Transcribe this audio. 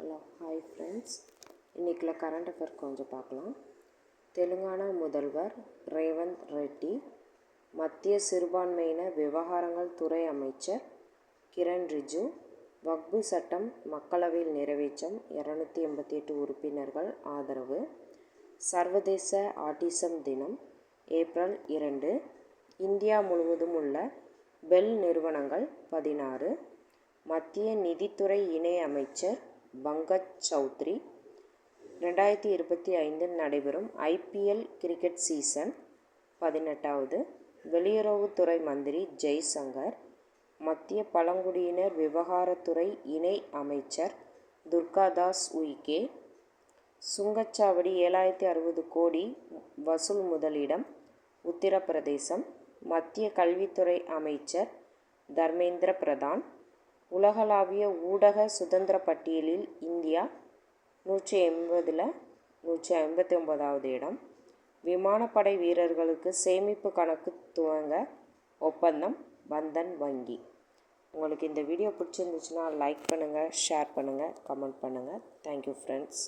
Hello hi friends, இன்றைக்கில் current affair கொஞ்சம் பார்க்கலாம். தெலுங்கானா முதல்வர் ரேவந்த் ரெட்டி, மத்திய சிறுபான்மையினர் விவகாரங்கள் துறை அமைச்சர் கிரண் ரிஜிஜு, வக்பு சட்டம் மக்களவையில் நிறைவேற்றம் 288 உறுப்பினர்கள் ஆதரவு. சர்வதேச ஆட்டிசம் தினம் ஏப்ரல் 2. இந்தியா முழுவதும் உள்ள பெல் நிறுவனங்கள் 16. மத்திய நிதித்துறை இணை அமைச்சர் பங்கஜ் சௌத்ரி, 2025 நடைபெறும் IPL கிரிக்கெட் சீசன் 18வது. வெளியுறவுத்துறை மந்திரி ஜெய்சங்கர், மத்திய பழங்குடியினர் விவகாரத்துறை இணை அமைச்சர் துர்காதாஸ் உய்கே, சுங்கச்சாவடி 760 கோடி வசூல் முதலிடம் உத்தரப்பிரதேசம். மத்திய கல்வித்துறை அமைச்சர் தர்மேந்திர பிரதான், உலகளாவிய ஊடக சுதந்திர பட்டியலில் இந்தியா 180ல் 159வது இடம். விமானப்படை வீரர்களுக்கு சேமிப்பு கணக்கு துவங்க ஒப்பந்தம் பந்தன் வங்கி. உங்களுக்கு இந்த வீடியோ பிடிச்சிருந்துச்சுன்னா லைக் பண்ணுங்கள், ஷேர் பண்ணுங்கள், கமெண்ட் பண்ணுங்கள். Thank you friends.